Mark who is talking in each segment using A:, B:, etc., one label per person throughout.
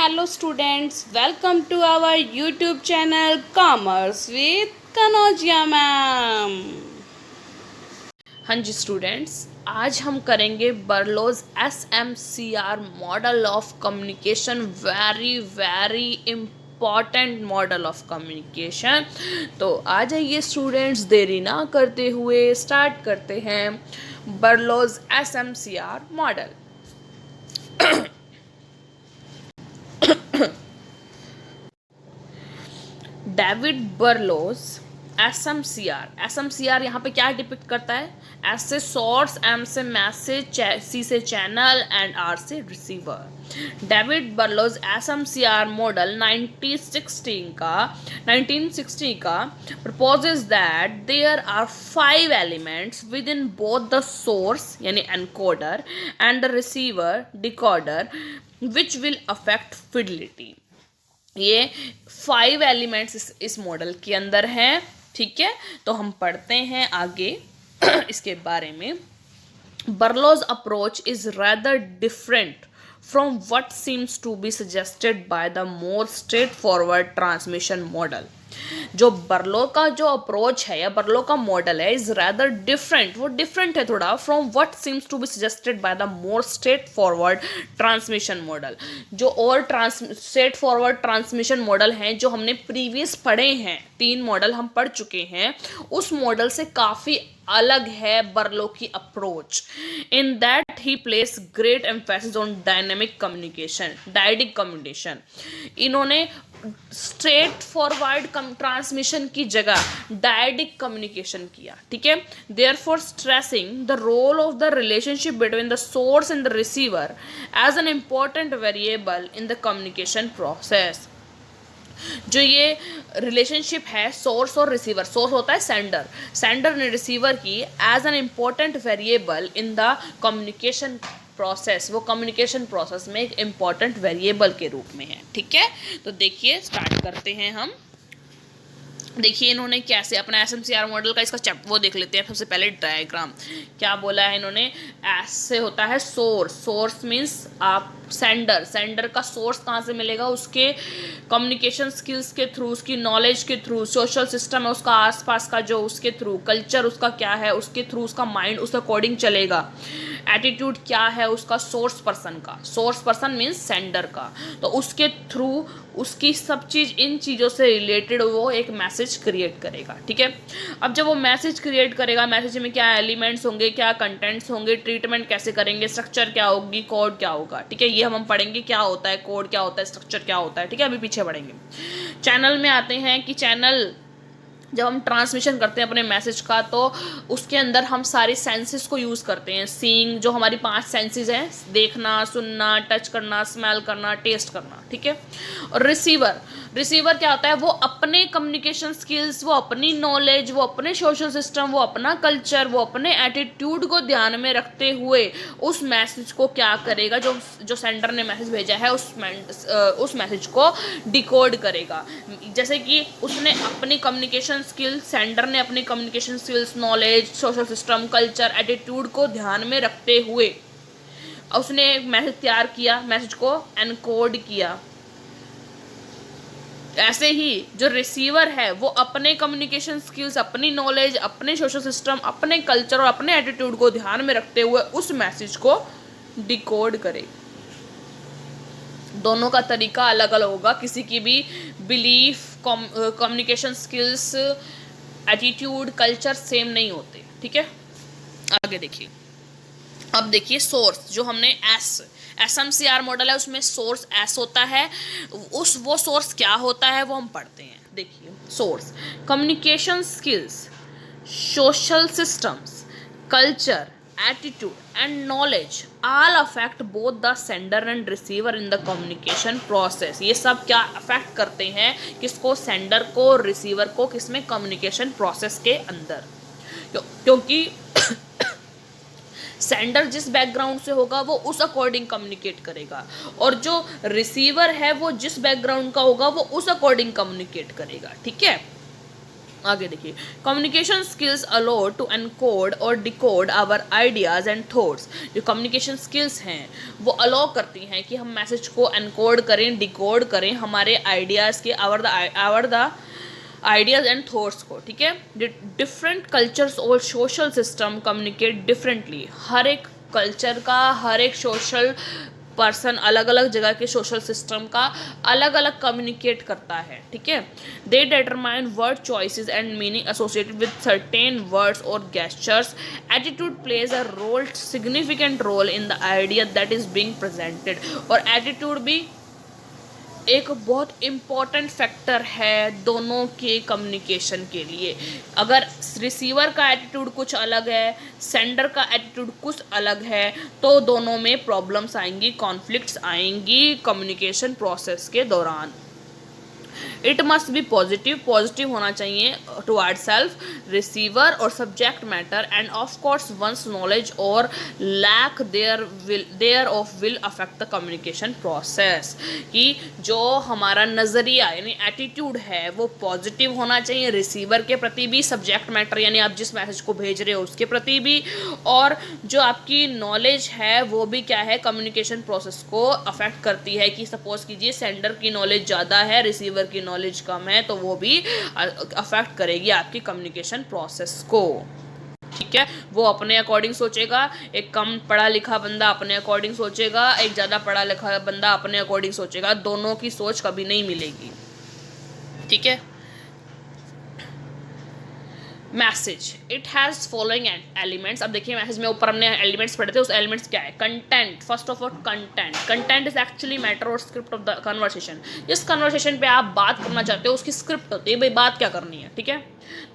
A: Hello students, welcome to our YouTube channel Commerce with Kanojia ma'am. हाँ जी students, आज हम करेंगे बर्लोज SMCR model of communication. Very important model of communication. तो आ जाइए students, देरी ना करते हुए स्टार्ट करते हैं Berlo's SMCR model. David Berlo's SMCR यहाँ पे क्या डिपिक्ट करता है? एस से सोर्स, एम से मैसेज, सी से चैनल एंड आर से receiver. David Berlo's SMCR model 1960 का proposes that there are 5 elements within both the source यानी encoder and the receiver decoder which will affect fidelity. ये 5 elements इस model के अंदर हैं। ठीक है, तो हम पढ़ते हैं आगे इसके बारे में। Berlo's approach is rather different from what seems to be suggested by the more straightforward transmission model। जो बर्लो का जो अप्रोच है या बर्लो का मॉडल है इज रैदर डिफरेंट, वो डिफरेंट है थोड़ा from what seems to be suggested by the more straight forward transmission model. जो और स्ट्रेट फॉरवर्ड ट्रांसमिशन मॉडल हैं जो हमने प्रीवियस पढ़े हैं, 3 मॉडल हम पढ़ चुके हैं, उस मॉडल से काफ़ी अलग है बर्लो की approach. In that he place great emphasis on dynamic communication, dyadic communication. इन्होंने स्ट्रेट फॉरवर्ड ट्रांसमिशन की जगह डायडिक कम्युनिकेशन किया। ठीक है, therefore stressing the role of the relationship between the source and the receiver as an important variable in the communication process. जो ये relationship है source और रिसीवर, सोर्स होता है सेंडर ने रिसीवर की as an important variable in the communication process, वो communication process में एक इम्पॉर्टेंट वेरिएबल के रूप में है। ठीक है, तो देखिए स्टार्ट करते हैं हम। देखिए इन्होंने कैसे अपना एसएमसीआर मॉडल का इसका वो देख लेते हैं। सबसे पहले डायग्राम क्या बोला है इन्होंने। एस से होता है सोर्स मीन्स आप सेंडर का सोर्स कहाँ से मिलेगा? उसके कम्युनिकेशन स्किल्स के थ्रू, उसकी नॉलेज के थ्रू, सोशल सिस्टम है उसका आसपास का जो उसके थ्रू, कल्चर उसका क्या है उसके थ्रू, उसका माइंड उस अकॉर्डिंग चलेगा। एटीट्यूड क्या है उसका सोर्स पर्सन मीन्स सेंडर का, तो उसके थ्रू उसकी सब चीज़, इन चीज़ों से रिलेटेड वो एक मैसेज क्रिएट करेगा। ठीक है, अब जब वो मैसेज क्रिएट करेगा, मैसेज में क्या एलिमेंट्स होंगे, क्या कंटेंट्स होंगे, ट्रीटमेंट कैसे करेंगे, स्ट्रक्चर क्या होगी, कोड क्या होगा। ठीक है, ये हम पढ़ेंगे क्या होता है, कोड क्या होता है, स्ट्रक्चर क्या होता है। ठीक है, अभी पीछे पढ़ेंगे। चैनल में आते हैं कि चैनल जब हम ट्रांसमिशन करते हैं अपने मैसेज का, तो उसके अंदर हम सारे सेंसेस को यूज़ करते हैं। सीइंग, जो हमारी 5 सेंसेस हैं, देखना, सुनना, टच करना, स्मेल करना, टेस्ट करना। ठीक है, और रिसीवर क्या होता है? वो अपने कम्युनिकेशन स्किल्स, वो अपनी नॉलेज, वो अपने सोशल सिस्टम, वो अपना कल्चर, वो अपने एटीट्यूड को ध्यान में रखते हुए उस मैसेज को क्या करेगा, जो सेंडर ने मैसेज भेजा है उस मैसेज को डिकोड करेगा। जैसे कि उसने अपनी कम्युनिकेशन स्किल्स, सेंडर ने अपनी communication skills, knowledge, social system, culture, attitude को ध्यान में रखते हुए उसने एक मैसेज तैयार किया, मैसेज को एनकोड किया। ऐसे ही जो रिसीवर है वो अपने कम्युनिकेशन स्किल्स, अपनी नॉलेज, अपने सोशल सिस्टम, अपने कल्चर और अपने एटीट्यूड को ध्यान में रखते हुए उस मैसेज को डिकोड करेगा। दोनों का तरीका अलग अलग होगा, किसी की भी belief, communication skills, attitude, culture same नहीं होते। ठीक है, आगे देखिए। अब देखिए सोर्स, जो हमने एसएमसीआर मॉडल है उसमें सोर्स एस होता है। वो सोर्स क्या होता है वो हम पढ़ते हैं। देखिए source, communication skills, social systems, culture, attitude and knowledge all affect both the sender and receiver in the communication process. ये सब क्या अफेक्ट करते हैं? किसको? सेंडर को, रिसीवर को, किसमें? कम्युनिकेशन प्रोसेस के अंदर। क्योंकि सेंडर जिस बैकग्राउंड से होगा वो उस अकॉर्डिंग कम्युनिकेट करेगा, और जो रिसीवर है वो जिस बैकग्राउंड का होगा वो उस अकॉर्डिंग कम्युनिकेट करेगा। ठीक है, आगे देखिए, communication skills allow to encode और decode our ideas and thoughts. जो कम्युनिकेशन स्किल्स हैं वो अलो करती हैं कि हम मैसेज को एनकोड करें, डिकोड करें, हमारे आइडियाज़ के our the ideas and thoughts को, ठीक है। डिफरेंट कल्चर्स और सोशल सिस्टम कम्युनिकेट डिफरेंटली। हर एक कल्चर का, हर एक सोशल पर्सन, अलग अलग जगह के सोशल सिस्टम का अलग अलग कम्युनिकेट करता है, ठीक है। They determine word choices and meaning associated with certain words और gestures. Attitude plays a role, significant role in the idea that is being presented. और एटीट्यूड भी एक बहुत इम्पॉर्टेंट फैक्टर है दोनों के कम्युनिकेशन के लिए। अगर रिसीवर का एटीट्यूड कुछ अलग है, सेंडर का एटीट्यूड कुछ अलग है, तो दोनों में प्रॉब्लम्स आएंगी, कॉन्फ्लिक्ट्स आएंगी कम्युनिकेशन प्रोसेस के दौरान। It must be positive, positive होना चाहिए टुवर्ड सेल्फ, रिसीवर और subject matter, and of course one's knowledge और lack thereof will affect the communication process. कि जो हमारा नज़रिया यानी एटीट्यूड है वो पॉजिटिव होना चाहिए रिसीवर के प्रति भी, सब्जेक्ट मैटर यानी आप जिस मैसेज को भेज रहे हो उसके प्रति भी, और जो आपकी नॉलेज है वो भी क्या है, कम्युनिकेशन प्रोसेस को अफेक्ट करती है। कि सपोज कीजिए सेंडर की नॉलेज ज़्यादा है, रिसीवर की नॉलेज कम है, तो वो भी अफेक्ट करेगी आपकी कम्युनिकेशन प्रोसेस को, ठीक है। वो अपने अकॉर्डिंग सोचेगा, एक कम पढ़ा लिखा बंदा अपने अकॉर्डिंग सोचेगा, एक ज़्यादा पढ़ा लिखा बंदा अपने अकॉर्डिंग सोचेगा, दोनों की सोच कभी नहीं मिलेगी, ठीक है। Message it has following elements. अब देखिए मैसेज में ऊपर हमने एलिमेंट्स पढ़े थे, उस एलिमेंट्स क्या है, content. First of all content, content is actually matter और स्क्रिप्ट ऑफ द कन्वर्सेशन। जिस कन्वर्सेशन पे आप बात करना चाहते हो उसकी स्क्रिप्ट होती है, भाई बात क्या करनी है, ठीक है।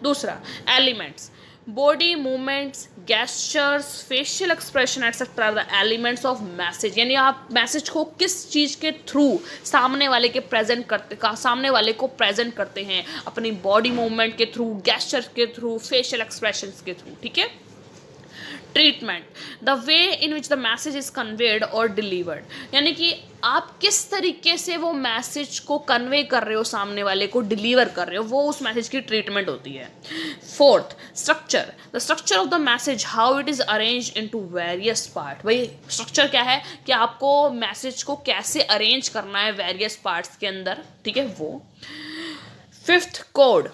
A: दूसरा elements, body movements, gestures, facial expression etcetera the elements of message. यानी आप मैसेज को किस चीज़ के थ्रू सामने वाले के प्रेजेंट करते सामने वाले को प्रेजेंट करते हैं, अपनी बॉडी मूवमेंट के थ्रू, गेस्चर के थ्रू, फेशियल एक्सप्रेशंस के थ्रू, ठीक है। Treatment, the way in which the message is conveyed और डिलीवर्ड। यानी कि आप किस तरीके से वो मैसेज को कन्वे कर रहे हो, सामने वाले को डिलीवर कर रहे हो, वो उस मैसेज की ट्रीटमेंट होती है। Fourth, structure, the structure of the message, how it is arrange into various part. भाई स्ट्रक्चर क्या है कि आपको मैसेज को कैसे अरेंज करना है वेरियस पार्ट्स के अंदर, ठीक है वो। Fifth, code,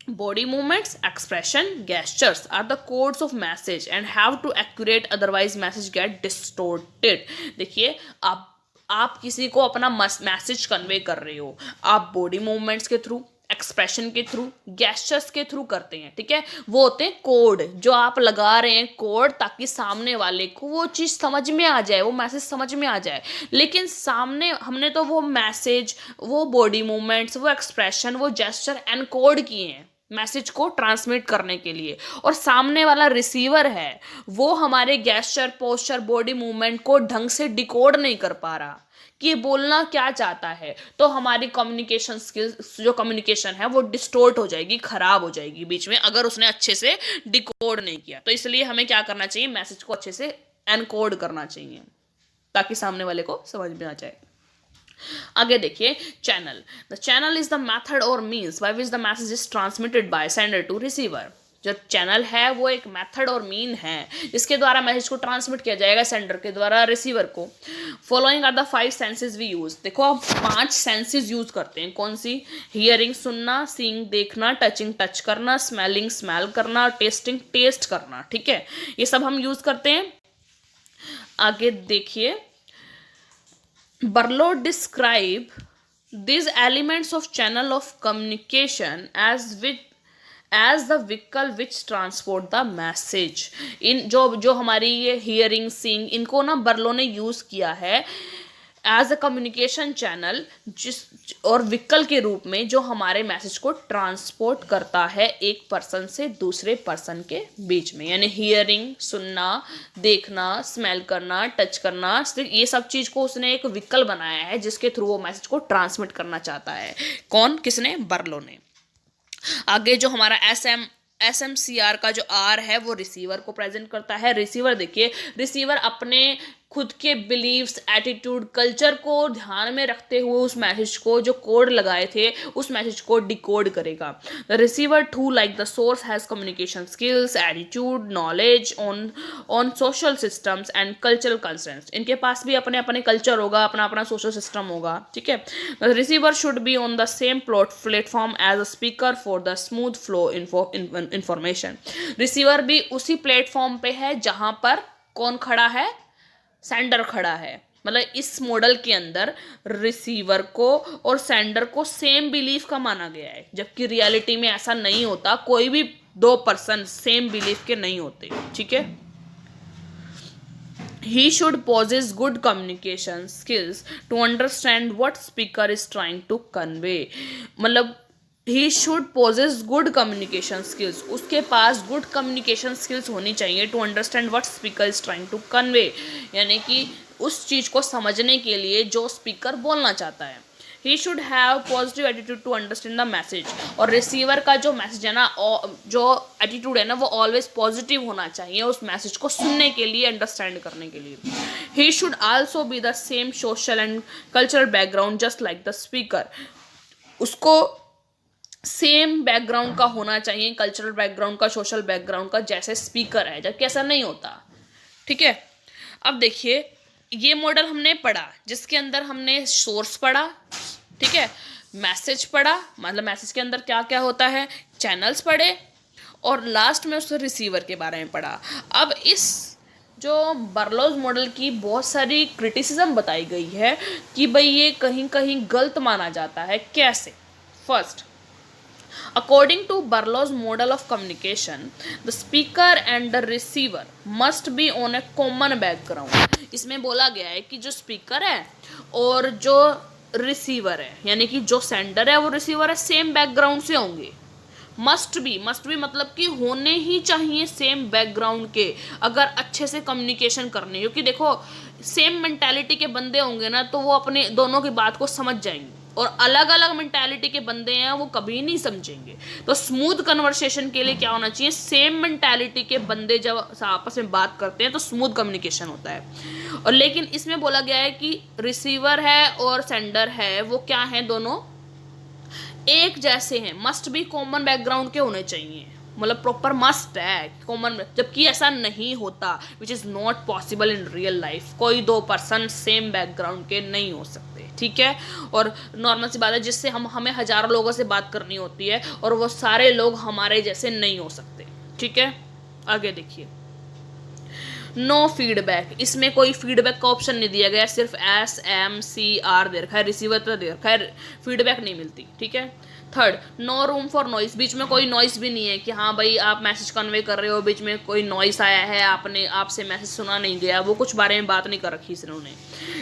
A: body movements, expression, gestures are the codes of message and have to accurate, otherwise message get distorted। देखिए आप किसी को अपना मैसेज कन्वे कर रहे हो, आप बॉडी मूवमेंट्स के थ्रू, एक्सप्रेशन के थ्रू, गेस्चर्स के थ्रू करते हैं, ठीक है। वो होते हैं कोड, जो आप लगा रहे हैं कोड, ताकि सामने वाले को वो चीज़ समझ में आ जाए, वो मैसेज समझ में आ जाए। लेकिन सामने हमने तो वो मैसेज, वो बॉडी मूवमेंट्स, वो एक्सप्रेशन, वो जेस्चर एनकोड किए हैं मैसेज को ट्रांसमिट करने के लिए, और सामने वाला रिसीवर है वो हमारे गेस्चर, पोस्चर, बॉडी मूवमेंट को ढंग से डिकोड नहीं कर पा रहा कि ये बोलना क्या चाहता है, तो हमारी कम्युनिकेशन स्किल्स, जो कम्युनिकेशन है वो डिस्टोर्ट हो जाएगी, खराब हो जाएगी बीच में, अगर उसने अच्छे से डिकोड नहीं किया। तो इसलिए हमें क्या करना चाहिए, मैसेज को अच्छे से एनकोड करना चाहिए ताकि सामने वाले को समझ में आ जाए। आगे देखिए channel, the channel is the method और means by which the message is transmitted by sender to receiver. जो चैनल है वो एक मेथड और मीन है जिसके द्वारा मैसेज को ट्रांसमिट किया जाएगा सेंडर के द्वारा रिसीवर को। Following are the 5 senses we use. देखो आप 5 सेंसेस यूज करते हैं, कौन सी, हियरिंग सुनना, सीइंग देखना, टचिंग टच करना, स्मेलिंग स्मेल करना, टेस्टिंग टेस्ट करना, ठीक है, ये सब हम यूज करते हैं। आगे देखिए, Barlow describe these elements of channel of communication as the vehicle which transport the message। इन जो हमारी ये hearing, seeing, इनको ना बर्लो ने यूज़ किया है एज अ कम्युनिकेशन चैनल, जिस और व्हीकल के रूप में जो हमारे मैसेज को ट्रांसपोर्ट करता है एक पर्सन से दूसरे पर्सन के बीच में। यानी हियरिंग, सुनना, देखना, स्मेल करना, टच करना, ये सब चीज़ को उसने एक व्हीकल बनाया है जिसके थ्रू वो मैसेज को ट्रांसमिट करना चाहता है। कौन, किसने, बर्लो ने। आगे जो हमारा SMCR का जो R है वो रिसीवर को प्रेजेंट करता है। रिसीवर देखिए, रिसीवर अपने खुद के बिलीव्स, एटीट्यूड, कल्चर को ध्यान में रखते हुए उस मैसेज को, जो कोड लगाए थे उस मैसेज को डिकोड करेगा. The receiver too like the source has communication skills, attitude, knowledge on social systems and cultural concerns. इनके पास भी अपने अपने कल्चर होगा, अपना अपना सोशल सिस्टम होगा. ठीक है. The receiver should be on the same platform as a speaker for the smooth flow information. Receiver भी उसी प्लेटफॉर्म पे है जहां पर कौन खड़ा है, सेंडर खड़ा है. मतलब इस मॉडल के अंदर रिसीवर को और सेंडर को सेम बिलीफ का माना गया है, जबकि रियलिटी में ऐसा नहीं होता. कोई भी दो पर्सन सेम बिलीफ के नहीं होते. ठीक है. He should possess good communication skills to understand what speaker is trying to convey. मतलब he should possess good communication skills. उसके पास गुड कम्युनिकेशन स्किल्स होनी चाहिए to understand what speaker is trying to convey, यानी कि उस चीज़ को समझने के लिए जो स्पीकर बोलना चाहता है. He should have positive attitude to understand the message. और रिसीवर का जो मैसेज है ना, जो एटीट्यूड है ना, वो ऑलवेज पॉजिटिव होना चाहिए उस मैसेज को सुनने के लिए, अंडरस्टैंड करने के लिए. He should also be the same social and cultural background just like the speaker. उसको सेम बैकग्राउंड का होना चाहिए, कल्चरल बैकग्राउंड का, सोशल बैकग्राउंड का, जैसे स्पीकर है, जबकि ऐसा नहीं होता. ठीक है. अब देखिए, ये मॉडल हमने पढ़ा जिसके अंदर हमने सोर्स पढ़ा, ठीक है, मैसेज पढ़ा, मतलब मैसेज के अंदर क्या क्या होता है, चैनल्स पढ़े, और लास्ट में उस रिसीवर के बारे में पढ़ा. अब इस जो बर्लोज मॉडल की बहुत सारी क्रिटिसिज्म बताई गई है कि भाई ये कहीं कहीं गलत माना जाता है. कैसे? First, according to Barlow's model of communication, the speaker and the receiver must be on a common background. इसमें बोला गया है कि जो स्पीकर है और जो रिसीवर है, यानी कि जो सेंडर है वो रिसीवर है, सेम बैकग्राउंड से होंगे. मस्ट बी मतलब कि होने ही चाहिए सेम बैकग्राउंड के, अगर अच्छे से कम्युनिकेशन करने. क्योंकि देखो, सेम मेंटालिटी के बंदे होंगे ना तो वो अपने दोनों की बात को समझ जाएंगे, और अलग अलग मेंटालिटी के बंदे हैं वो कभी नहीं समझेंगे. तो स्मूथ कन्वर्सेशन के लिए क्या होना चाहिए, सेम मेंटालिटी के बंदे जब आपस में बात करते हैं तो स्मूथ कम्युनिकेशन होता है. और लेकिन इसमें बोला गया है कि रिसीवर है और सेंडर है वो क्या है, दोनों एक जैसे हैं, मस्ट भी कॉमन बैकग्राउंड के होने चाहिए. मतलब प्रॉपर मस्ट है कॉमन, जबकि ऐसा नहीं होता, which is not possible in real life. कोई दो पर्सन सेम बैकग्राउंड के नहीं हो सकते. ठीक है. और नॉर्मल सी बात है, जिससे हमें हजारों लोगों से बात करनी होती है और वो सारे लोग हमारे जैसे नहीं हो सकते. ठीक है. आगे देखिए, नो फीडबैक. इसमें कोई फीडबैक का ऑप्शन नहीं दिया गया, सिर्फ SMCR दे रखा है, रिसीवर तो दे रखा है, फीडबैक नहीं मिलती. ठीक है. Third, no room for noise. बीच में कोई नॉइस भी नहीं है कि हाँ भाई आप मैसेज कन्वे कर रहे हो, बीच में कोई नॉइस आया है, आपसे मैसेज सुना नहीं गया, वो कुछ बारे में बात नहीं कर रखी इन्होंने.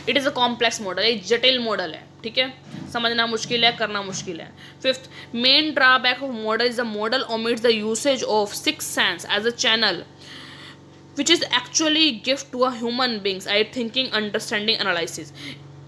A: It is a complex model, एक जटिल मॉडल है. ठीक है. समझना मुश्किल है, करना मुश्किल है. Fifth, main drawback of model is the model omits the usage of six sense as a channel which is actually gift to a human beings, I thinking, understanding, analysis.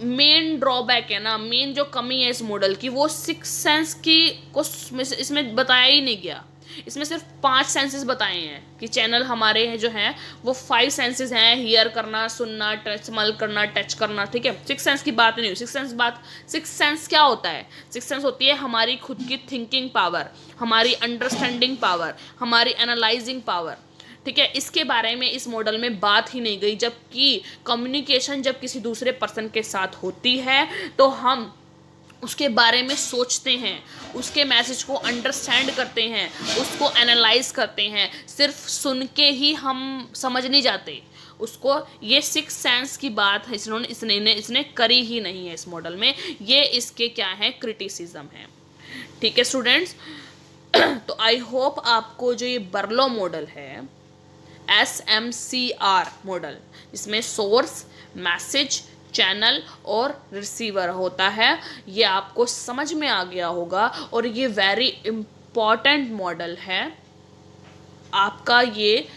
A: Main drawback है ना, main जो कमी है इस model की, वो six sense की को इसमें बताया ही नहीं गया. इसमें सिर्फ 5 सेंसेस बताए हैं कि चैनल हमारे हैं जो हैं वो 5 सेंसेस हैं, हियर करना, सुनना, टच, स्मेल करना, टच करना. ठीक है. 6 सेंस की बात नहीं हुई. 6 सेंस क्या होता है? 6 सेंस होती है हमारी खुद की थिंकिंग पावर, हमारी अंडरस्टैंडिंग पावर, हमारी एनालाइजिंग पावर. ठीक है. इसके बारे में इस मॉडल में बात ही नहीं गई, जबकि कम्युनिकेशन जब किसी दूसरे पर्सन के साथ होती है तो हम उसके बारे में सोचते हैं, उसके मैसेज को अंडरस्टैंड करते हैं, उसको एनालाइज करते हैं. सिर्फ सुन के ही हम समझ नहीं जाते उसको. ये 6 सेंस की बात है इसने करी ही नहीं है इस मॉडल में. ये इसके क्या है, क्रिटिसिज्म है. ठीक है स्टूडेंट्स. तो आई होप आपको जो ये बर्लो मॉडल है, SMCR मॉडल, इसमें सोर्स, मैसेज, चैनल और रिसीवर होता है, ये आपको समझ में आ गया होगा. और ये वेरी इम्पॉर्टेंट मॉडल है. आपका ये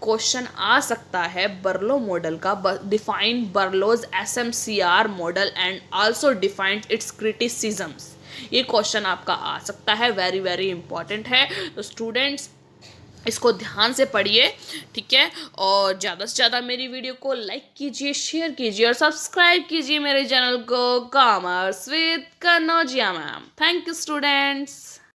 A: क्वेश्चन आ सकता है बर्लो मॉडल का, define Berlo's SMCR model and also defined its criticisms. ये क्वेश्चन आपका आ सकता है, वेरी वेरी इंपॉर्टेंट है. तो स्टूडेंट्स, इसको ध्यान से पढ़िए, ठीक है। और ज़्यादा से ज़्यादा मेरी वीडियो को लाइक कीजिए, शेयर कीजिए और सब्सक्राइब कीजिए मेरे चैनल को, commerce with Kanaujia ma'am. Thank you students.